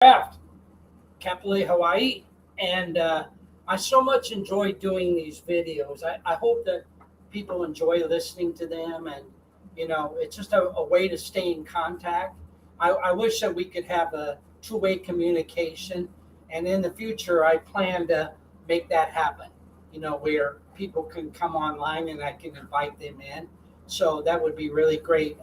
Kraft, Kapolei, Hawaii. And I so much enjoy doing these videos. I hope that people enjoy listening to them. And, it's just a way to stay in contact. I wish that we could have a two-way communication. And in the future, I plan to make that happen, where people can come online and I can invite them in. So that would be really great.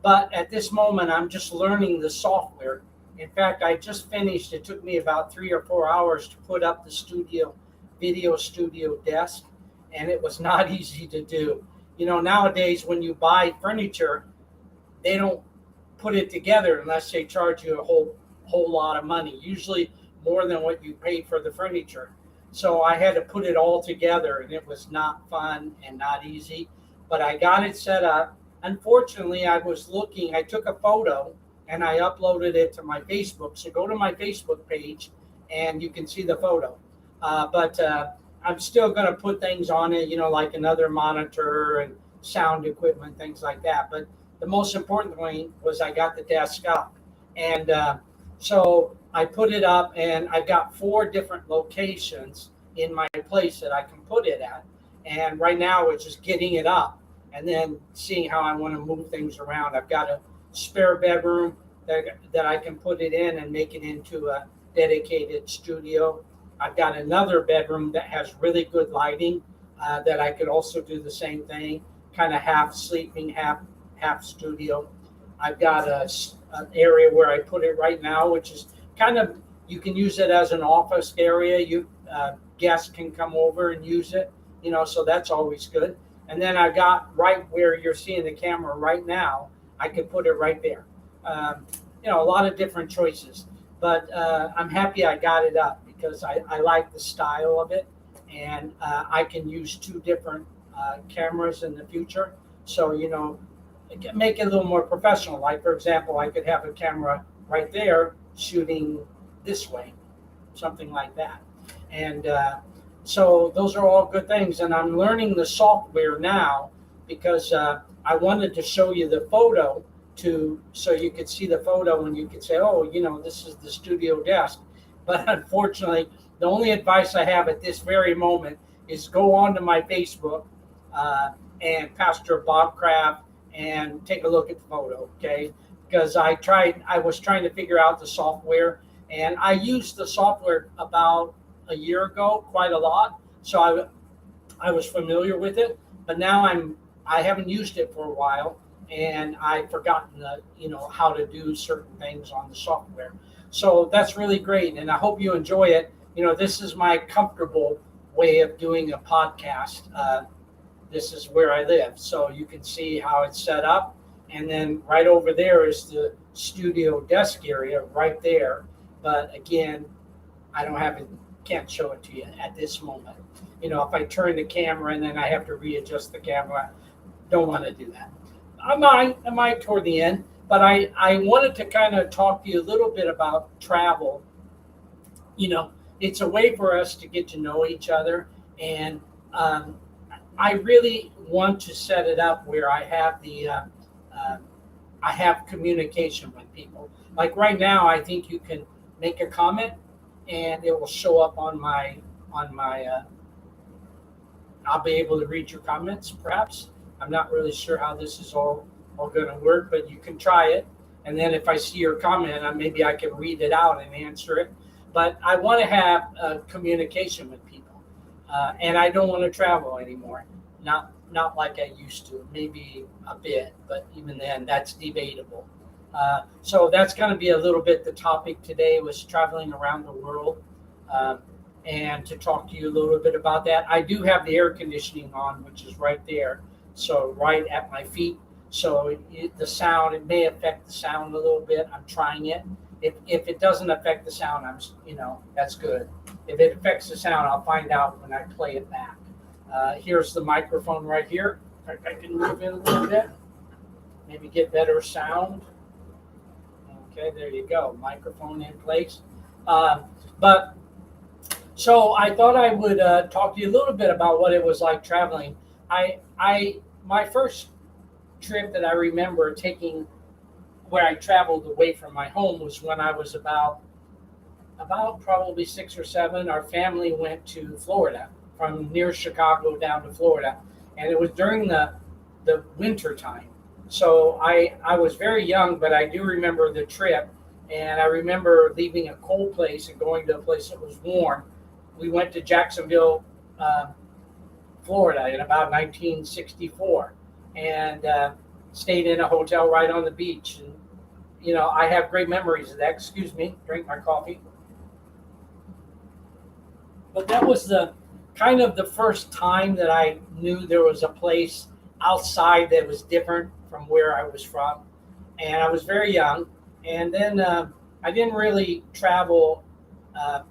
But at this moment, I'm just learning the software. In fact, I just finished. It took me about 3 or 4 hours to put up the video studio desk, and it was not easy to do. Nowadays when you buy furniture, they don't put it together unless they charge you a whole lot of money, usually more than what you paid for the furniture. So I had to put it all together, and it was not fun and not easy, but I got it set up. Unfortunately, I took a photo and I uploaded it to my Facebook. So go to my Facebook page and you can see the photo. But I'm still going to put things on it, like another monitor and sound equipment, things like that. But the most important thing was I got the desk up. And so I put it up, and I've got 4 different locations in my place that I can put it at. And right now it's just getting it up and then seeing how I want to move things around. I've got a spare bedroom that I can put it in and make it into a dedicated studio. I've got another bedroom that has really good lighting that I could also do the same thing, kind of half sleeping, half studio. I've got an area where I put it right now, which is kind of, you can use it as an office area. Guests can come over and use it, so that's always good. And then I got right where you're seeing the camera right now, I could put it right there. A lot of different choices, but I'm happy I got it up because I like the style of it, and I can use 2 different cameras in the future. So, make it a little more professional. Like, for example, I could have a camera right there shooting this way, something like that. And so those are all good things. And I'm learning the software now because I wanted to show you the photo so you could see the photo and you could say, oh, this is the studio desk. But unfortunately, the only advice I have at this very moment is go onto my Facebook and Pastor Bob Kraft and take a look at the photo, okay? Because I was trying to figure out the software, and I used the software about a year ago quite a lot, so I was familiar with it, but now I haven't used it for a while, and I've forgotten how to do certain things on the software. So that's really great, and I hope you enjoy it. This is my comfortable way of doing a podcast. This is where I live, so you can see how it's set up. And then right over there is the studio desk area right there. But again, I can't show it to you at this moment. If I turn the camera and then I have to readjust the camera, don't want to do that. I might toward the end, but I wanted to kind of talk to you a little bit about travel. It's a way for us to get to know each other, and I really want to set it up where I have I have communication with people. Like right now, I think you can make a comment and it will show up on my I'll be able to read your comments, perhaps. I'm not really sure how this is all going to work, but you can try it. And then if I see your comment, maybe I can read it out and answer it. But I want to have communication with people. And I don't want to travel anymore. Not like I used to, maybe a bit, but even then, that's debatable. So that's going to be a little bit the topic today, was traveling around the world, and to talk to you a little bit about that. I do have the air conditioning on, which is right there, so right at my feet. So the sound, it may affect the sound a little bit. I'm trying it. If it doesn't affect the sound, that's good. If it affects the sound, I'll find out when I play it back. Here's the microphone right here. I can move it a little bit, maybe get better sound. Okay, there you go. Microphone in place. But so I thought I would talk to you a little bit about what it was like traveling. My first trip that I remember taking, where I traveled away from my home, was when I was about about probably 6 or 7, our family went to Florida, from near Chicago down to Florida, and it was during the winter time. So I was very young, but I do remember the trip, and I remember leaving a cold place and going to a place that was warm. We went to Jacksonville, Florida, in about 1964, and stayed in a hotel right on the beach. And I have great memories of that. Excuse me, drink my coffee. But that was the kind of the first time that I knew there was a place outside that was different from where I was from. And I was very young. And then I didn't really travel. Uh,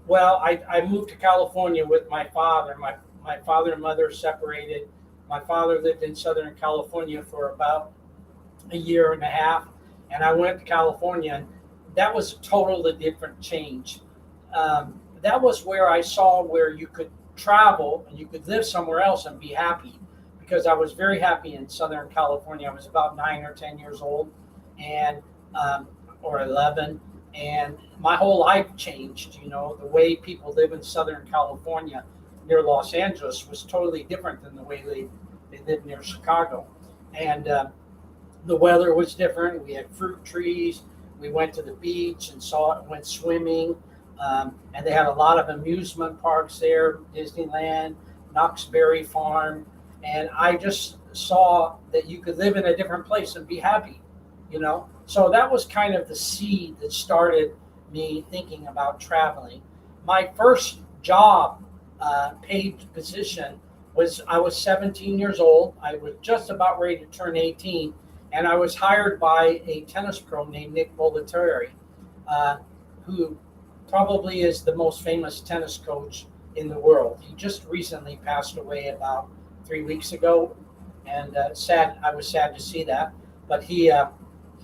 well, I moved to California with my father. My father and mother separated. My father lived in Southern California for about a year and a half, and I went to California, and that was a totally different change. That was where I saw where you could travel and you could live somewhere else and be happy, because I was very happy in Southern California. I was about 9 or 10 years old, and or 11, and my whole life changed. The way people live in Southern California near Los Angeles was totally different than the way they lived near Chicago, and the weather was different. We had fruit trees. We went to the beach and went swimming. And they had a lot of amusement parks there, Disneyland, Knott's Berry Farm. And I just saw that you could live in a different place and be happy. So that was kind of the seed that started me thinking about traveling. My first job, paid position, I was 17 years old. I was just about ready to turn 18, and I was hired by a tennis pro named Nick Bollettieri, who probably is the most famous tennis coach in the world. He just recently passed away about 3 weeks ago, and I was sad to see that. But he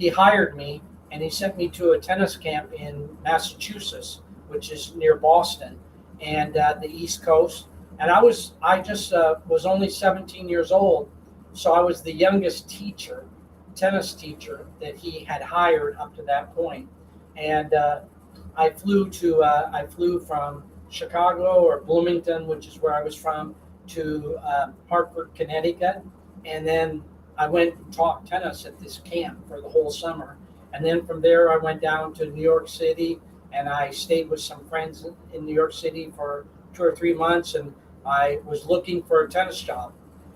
hired me, and he sent me to a tennis camp in Massachusetts, which is near Boston, and the East Coast. And I just was only 17 years old, so I was the youngest tennis teacher that he had hired up to that point. And I flew from Chicago or Bloomington, which is where I was from, to Hartford, Connecticut, and then I went and taught tennis at this camp for the whole summer. And then from there, I went down to New York City, and I stayed with some friends in New York City for 2 or 3 months, and I was looking for a tennis job.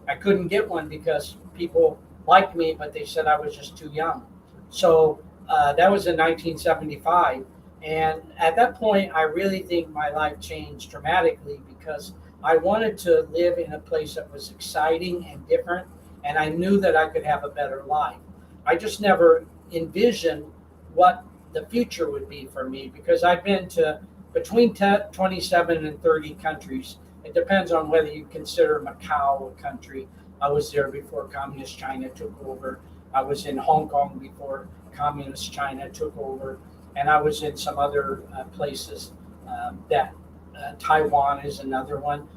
I couldn't get one because people liked me, but they said I was just too young. So that was in 1975. And at that point, I really think my life changed dramatically, because I wanted to live in a place that was exciting and different, and I knew that I could have a better life. I just never envisioned what the future would be for me, because I've been to between 27 and 30 countries. It depends on whether you consider Macau a country. I was there before Communist China took over. I was in Hong Kong before Communist China took over. And I was in some other places that Taiwan is another one.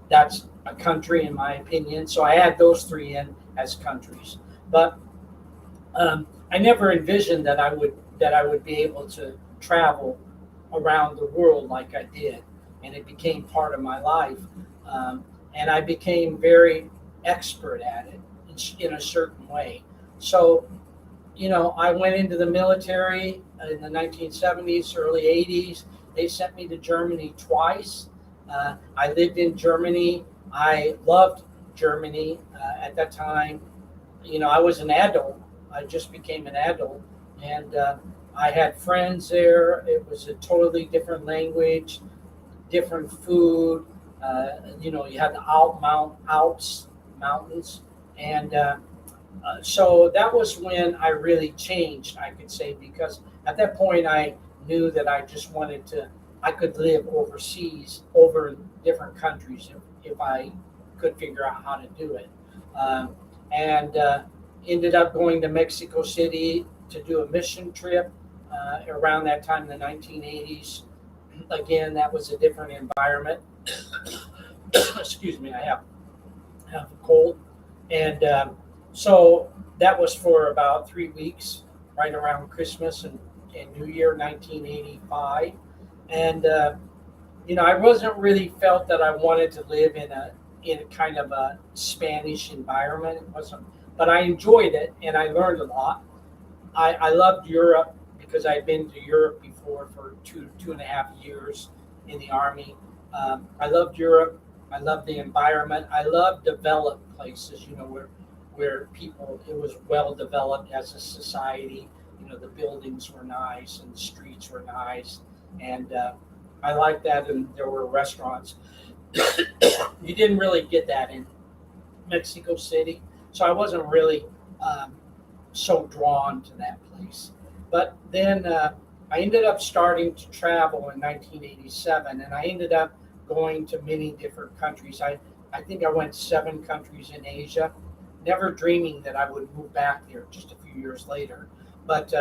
That's a country in my opinion. So I add those three in as countries. But I never envisioned that I would be able to travel around the world like I did, and it became part of my life. And I became very expert at it in a certain way. So, I went into the military in the 1970s, early 80s. They sent me to Germany twice. I lived in Germany. I loved Germany at that time. I was an adult. I just became an adult. And I had friends there. It was a totally different language, different food. You had the Alps mountains. And so that was when I really changed, I could say, because at that point I knew that I just I could live overseas, over in different countries, if I could figure out how to do it. And ended up going to Mexico City to do a mission trip around that time in the 1980s. Again, that was a different environment. Excuse me, I have a cold. And so that was for about 3 weeks, right around Christmas and and New Year 1985. And I wasn't really felt that I wanted to live in a kind of a Spanish environment. It wasn't, but I enjoyed it and I learned a lot. I loved Europe because I'd been to Europe before for 2.5 years in the Army. I loved Europe. I loved the environment. I loved developed places, where people, it was well developed as a society. The buildings were nice and the streets were nice. And I liked that. And there were restaurants. You didn't really get that in Mexico City. So I wasn't really so drawn to that place. But then I ended up starting to travel in 1987, and I ended up going to many different countries. I think I went 7 countries in Asia, never dreaming that I would move back there just a few years later. But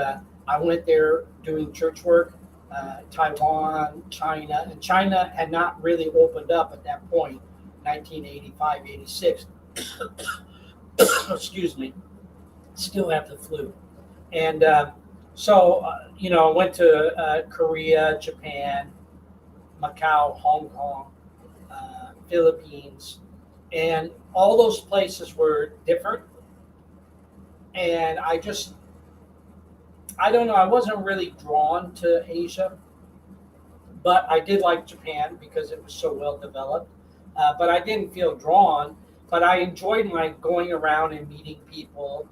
I went there doing church work, Taiwan, China, and China had not really opened up at that point, 1985, 86. Excuse me, still have the flu. And I went to Korea, Japan, Macau, Hong Kong, Philippines, and all those places were different. And I don't know, I wasn't really drawn to Asia, but I did like Japan because it was so well developed. But I didn't feel drawn, but I enjoyed my going around and meeting people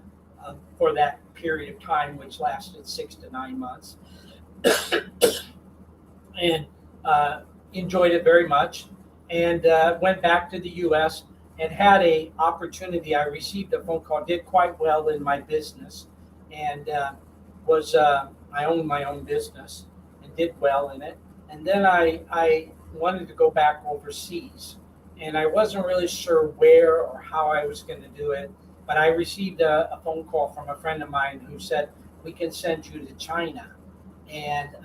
for that period of time, which lasted 6 to 9 months, and enjoyed it very much. And went back to the U.S. and had a opportunity. I received a phone call, did quite well in my business, and I owned my own business and did well in it. And then I wanted to go back overseas, and I wasn't really sure where or how I was going to do it. But I received a phone call from a friend of mine who said, we can send you to China. And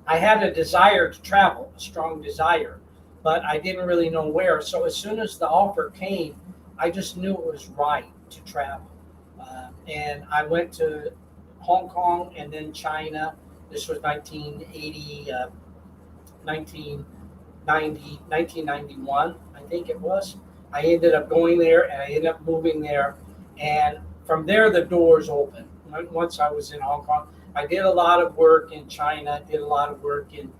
I had a desire to travel, a strong desire, but I didn't really know where. So as soon as the offer came, I just knew it was right to travel. And I went to Hong Kong and then China. This was 1991, I think it was. I ended up going there and I ended up moving there. And from there, the doors opened. Once I was in Hong Kong, I did a lot of work in China, did a lot of work in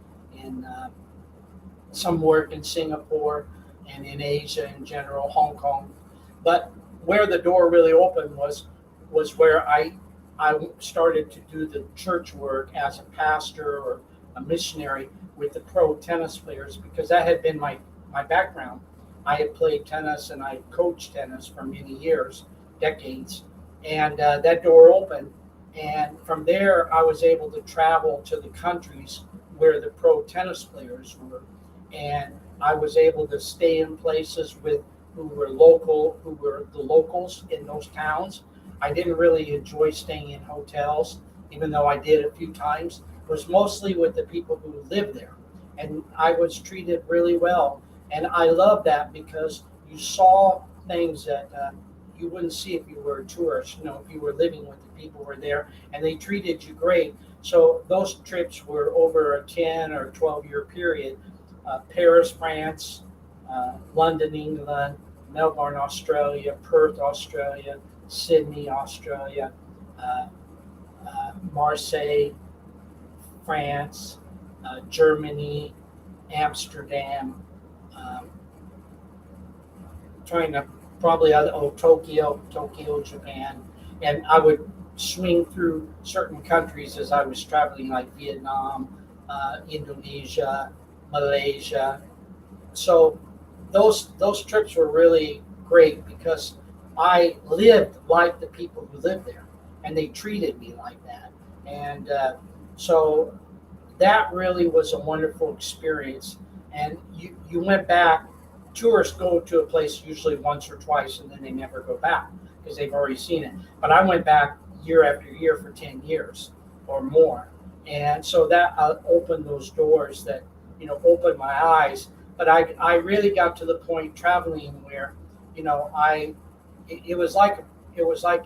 some work in Singapore and in Asia in general, Hong Kong. But where the door really opened was where I started to do the church work as a pastor or a missionary with the pro tennis players, because that had been my background. I had played tennis and I coached tennis for many years, decades, and that door opened. And from there, I was able to travel to the countries where the pro tennis players were, and I was able to stay in places who were the locals in those towns. I didn't really enjoy staying in hotels, even though I did a few times. It was mostly with the people who lived there, and I was treated really well. And I love that because you saw things that you wouldn't see if you were a tourist, if you were living with the people who were there, and they treated you great. So those trips were over a 10 or 12-year period. Paris, France, London, England, Melbourne, Australia, Perth, Australia, Sydney, Australia, Marseille, France, Germany, Amsterdam, Tokyo, Japan. And I would swing through certain countries as I was traveling, like Vietnam, Indonesia, Malaysia. So those trips were really great because I lived like the people who lived there, and they treated me like that. And so that really was a wonderful experience. And you went back. Tourists go to a place usually once or twice, and then they never go back because they've already seen it. But I went back year after year for 10 years or more. And so that opened those doors that, opened my eyes. But I really got to the point traveling where, it was like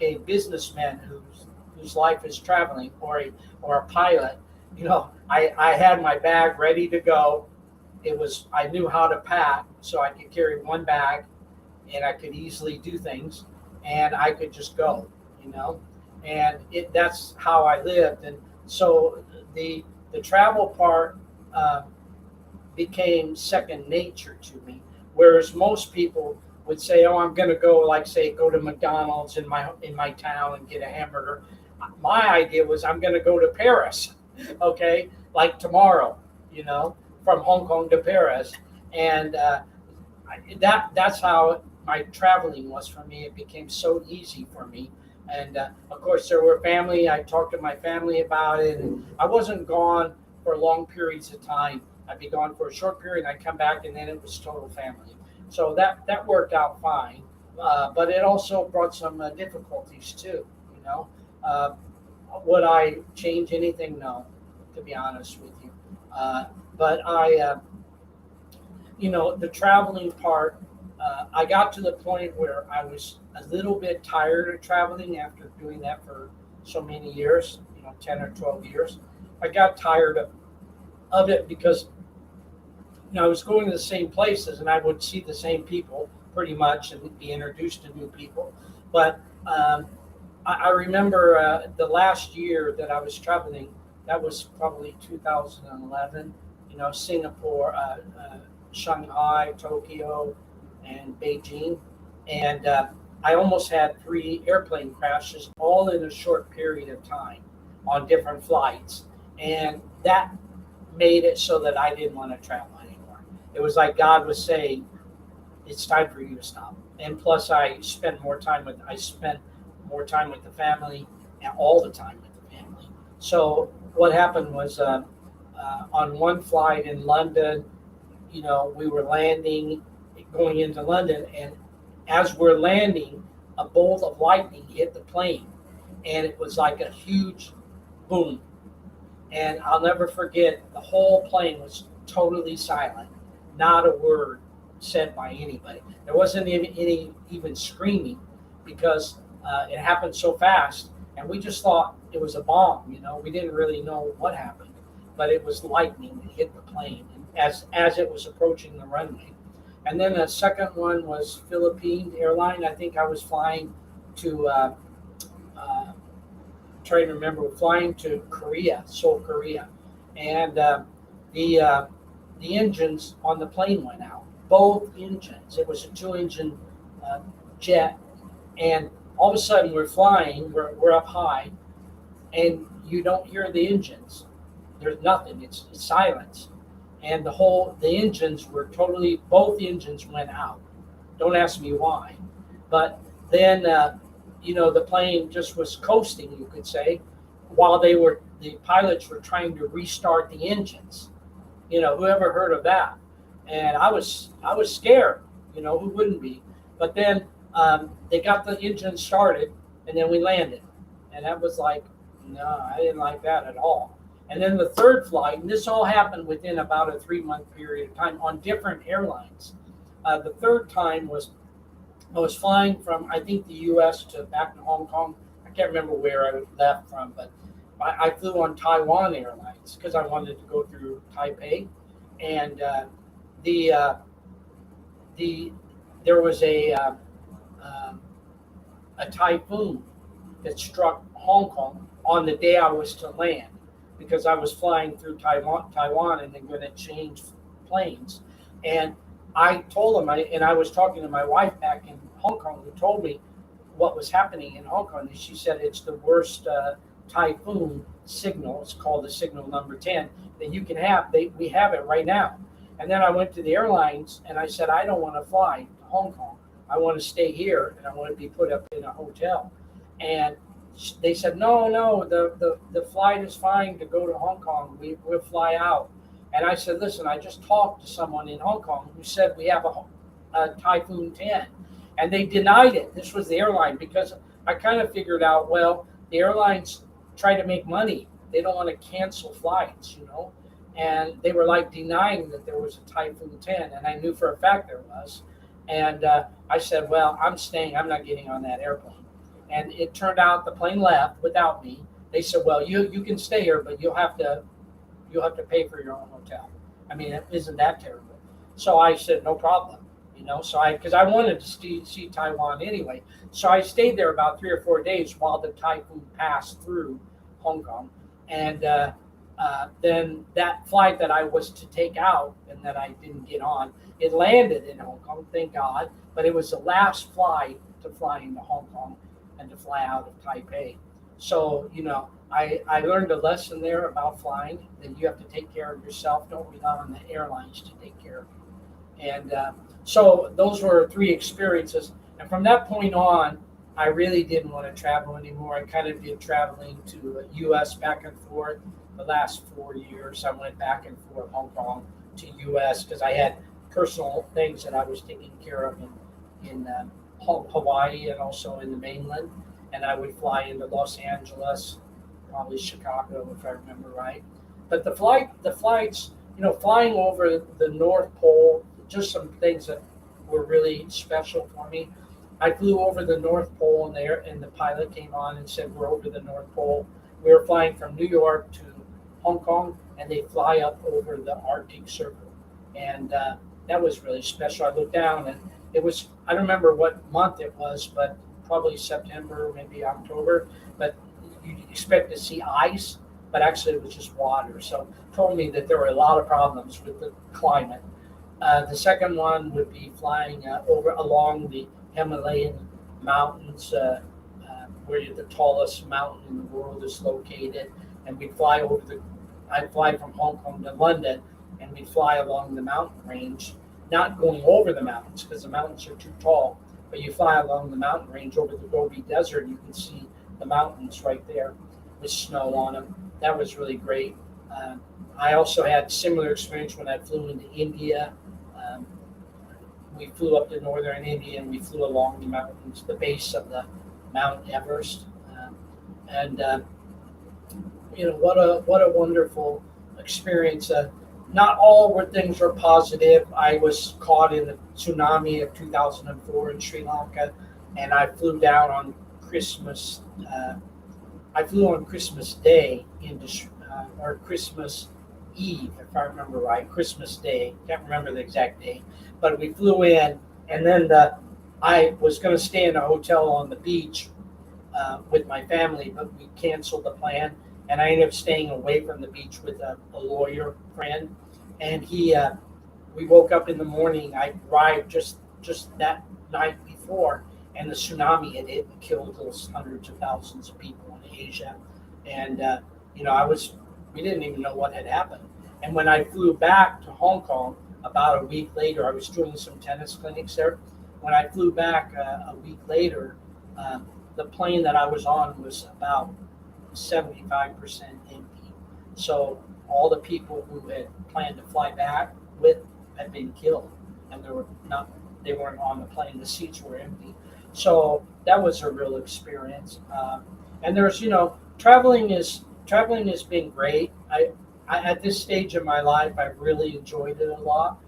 a businessman whose life is traveling, or a pilot, I had my bag ready to go. I knew how to pack, so I could carry one bag, and I could easily do things, and I could just go, and that's how I lived. And so the travel part became second nature to me, whereas most people would say, oh, I'm going to go, like, say, go to McDonald's in my town and get a hamburger. My idea was I'm going to go to Paris, okay, like tomorrow, from Hong Kong to Paris. And that's how my traveling was for me. It became so easy for me. And of course, there were family. I talked to my family about it. And I wasn't gone for long periods of time. I'd be gone for a short period, and I'd come back, and then it was total family. So that worked out fine. But it also brought some difficulties too, Would I change anything? No, to be honest with you. But the traveling part, I got to the point where I was a little bit tired of traveling after doing that for so many years, 10 or 12 years. I got tired of it because I was going to the same places, and I would see the same people pretty much and be introduced to new people. But I remember the last year that I was traveling, that was probably 2011, Singapore, Shanghai, Tokyo, and Beijing. And I almost had 3 airplane crashes all in a short period of time on different flights. And that made it so that I didn't want to travel anymore. It was like God was saying, it's time for you to stop. And plus, I spent more time with the family, and all the time with the family. So what happened was on one flight in London, we were landing, going into London, and as we're landing, a bolt of lightning hit the plane, and it was like a huge boom. And I'll never forget, the whole plane was totally silent, not a word said by anybody. There wasn't any even screaming, because it happened so fast, and we just thought it was a bomb. We didn't really know what happened, but it was lightning that hit the plane as it was approaching the runway. And then the second one was Philippine airline. I think I was flying to flying to Korea, Seoul, Korea, and the engines on the plane went out. Both engines. It was a 2-engine jet, and all of a sudden we're flying. We're up high, and you don't hear the engines. There's nothing. It's silence, and the engines were totally. Both engines went out. Don't ask me why, but then the plane just was coasting, you could say, while the pilots were trying to restart the engines. Who ever heard of that? And I was scared. Who wouldn't be? But then they got the engine started, and then we landed, and that was like, no, I didn't like that at all. And then the third flight, and this all happened within about a 3-month period of time on different airlines. The third time I was flying from, I think, the U.S. back to Hong Kong. I can't remember where I left from, but I flew on Taiwan Airlines because I wanted to go through Taipei, and there was a typhoon that struck Hong Kong on the day I was to land, because I was flying through Taiwan and then going to change planes. And I told them, and I was talking to my wife back in Hong Kong, who told me what was happening in Hong Kong. And she said it's the worst typhoon signal. It's called the signal number 10 that you can have. We have it right now. And then I went to the airlines and I said, I don't want to fly to Hong Kong. I want to stay here, and I want to be put up in a hotel. And they said, no, the flight is fine to go to Hong Kong. We'll fly out. And I said, listen, I just talked to someone in Hong Kong who said we have a Typhoon 10. And they denied it. This was the airline, because I kind of figured out, well, the airlines try to make money. They don't want to cancel flights, And they were like denying that there was a Typhoon 10. And I knew for a fact there was. And I said, well, I'm staying. I'm not getting on that airplane. And it turned out the plane left without me. They said, well, you can stay here, but you'll have to pay for your own hotel. I mean, isn't that terrible? So I said, no problem. So because I wanted to see Taiwan anyway. So I stayed there about 3 or 4 days while the typhoon passed through Hong Kong. And then that flight that I was to take out and that I didn't get on, it landed in Hong Kong, thank God. But it was the last flight to fly into Hong Kong and to fly out of Taipei. So, I learned a lesson there about flying, that you have to take care of yourself. Don't rely on the airlines to take care of you. And so those were 3 experiences. And from that point on, I really didn't want to travel anymore. I kind of did traveling to the U.S. back and forth. The last 4 years, I went back and forth Hong Kong to U.S. because I had personal things that I was taking care of in Hawaii and also in the mainland. And I would fly into Los Angeles, probably Chicago, if I remember right. But the flights, flying over the North Pole, just some things that were really special for me. I flew over the North Pole and the pilot came on and said, we're over the North Pole. We were flying from New York to Hong Kong, and they fly up over the Arctic Circle. And that was really special. I looked down, and it was, I don't remember what month it was, but probably September, maybe October. But you expect to see ice, but actually it was just water. So it told me that there were a lot of problems with the climate. The second one would be flying along the Himalayan mountains, where the tallest mountain in the world is located. And we'd fly I'd fly from Hong Kong to London, and we'd fly along the mountain range, not going over the mountains because the mountains are too tall, but you fly along the mountain range over the Gobi Desert, and you can see the mountains right there with snow on them. That was really great. I also had similar experience when I flew into India. We flew up to northern India, and we flew along the mountains, the base of the Mount Everest. What a wonderful experience. Not all things were positive. I was caught in the tsunami of 2004 in Sri Lanka, and I flew down on Christmas. I flew on Christmas Day or Christmas Eve, if I remember right. Christmas Day, can't remember the exact day, but we flew in, and then I was going to stay in a hotel on the beach with my family, but we canceled the plan. And I ended up staying away from the beach with a lawyer friend. And we woke up in the morning. I arrived just that night before, and the tsunami had hit and killed those hundreds of thousands of people in Asia. And we didn't even know what had happened. And when I flew back to Hong Kong about a week later, I was doing some tennis clinics there. When I flew back a week later, the plane that I was on was about 75% empty. So all the people who had planned to fly back with had been killed, and they weren't on the plane. The seats were empty. So that was a real experience. And there's, traveling has been great. I at this stage of my life, I've really enjoyed it a lot.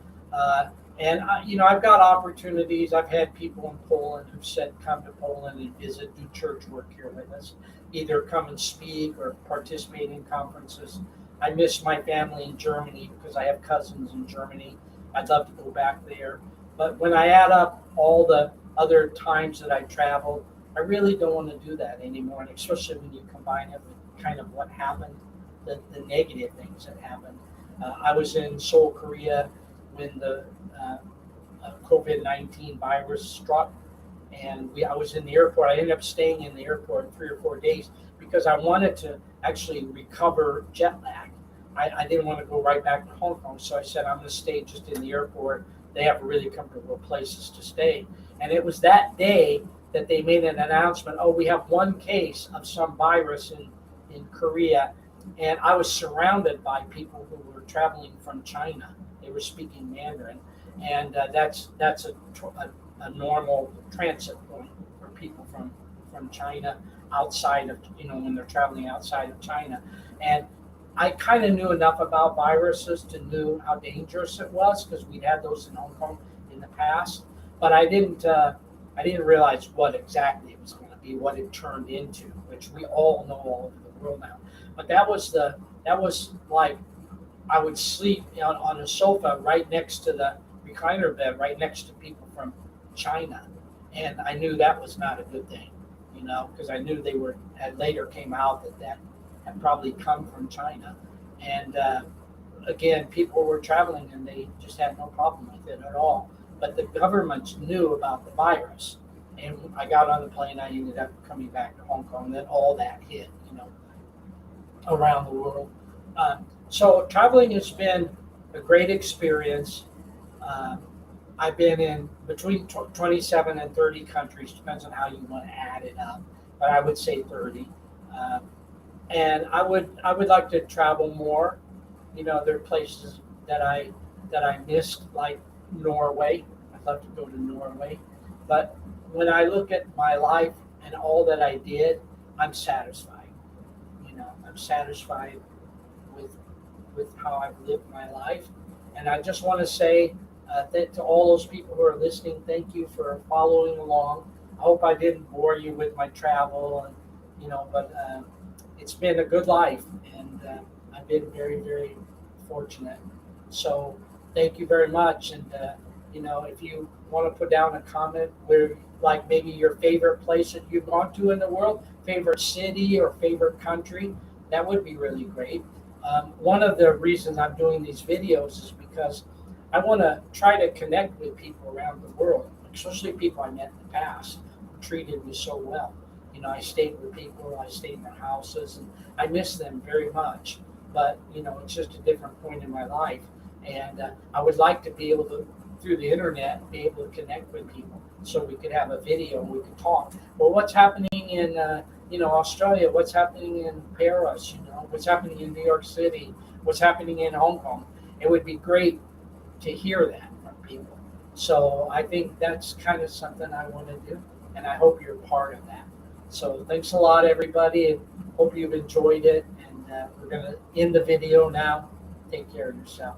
And I've got opportunities. I've had people in Poland who've said, come to Poland and visit, do church work here with us, either come and speak or participate in conferences. I miss my family in Germany because I have cousins in Germany. I'd love to go back there. But when I add up all the other times that I traveled, I really don't want to do that anymore. And especially when you combine it with kind of what happened, the negative things that happened. I was in Seoul, Korea, when the COVID-19 virus struck, and I was in the airport. I ended up staying in the airport 3 or 4 days because I wanted to actually recover jet lag. I didn't want to go right back to Hong Kong, so I said I'm going to stay just in the airport. They have really comfortable places to stay. And it was that day that they made an announcement, we have one case of some virus in Korea. And I was surrounded by people who were traveling from China. They were speaking Mandarin. And that's a normal transit point for people from China outside of, when they're traveling outside of China. And I kind of knew enough about viruses to know how dangerous it was because we'd had those in Hong Kong in the past. But I didn't realize what exactly it was going to be what it turned into, which we all know all over the world now. But that was like I would sleep on a sofa right next to the recliner bed, right next to people from China, and I knew that was not a good thing, because I knew had later came out that had probably come from China, and again, people were traveling and they just had no problem with it at all. But the governments knew about the virus, and I got on the plane. I ended up coming back to Hong Kong. And then all that hit, around the world. So traveling has been a great experience. I've been in between 27 and 30 countries, depends on how you want to add it up, but I would say 30. And I would like to travel more. There are places that I missed, like Norway. I'd love to go to Norway. But when I look at my life and all that I did, I'm satisfied. I'm satisfied with how I've lived my life. And I just want to say that to all those people who are listening, thank you for following along. I hope I didn't bore you with my travel, but it's been a good life, and I've been very, very fortunate. So thank you very much. And, if you want to put down a comment where, like, maybe your favorite place that you've gone to in the world, favorite city or favorite country, that would be really great. One of the reasons I'm doing these videos is because I want to try to connect with people around the world, especially people I met in the past who treated me so well. I stayed with people, I stayed in their houses, and I miss them very much. But, it's just a different point in my life. And I would like to be able to, through the internet, be able to connect with people so we could have a video and we could talk. Well, what's happening in, Australia? What's happening in Paris? What's happening in New York City? What's happening in Hong Kong? It would be great to hear that from people. So I think that's kind of something I want to do, and I hope you're part of that. So thanks a lot, everybody, and hope you've enjoyed it. And we're going to end the video now. Take care of yourself.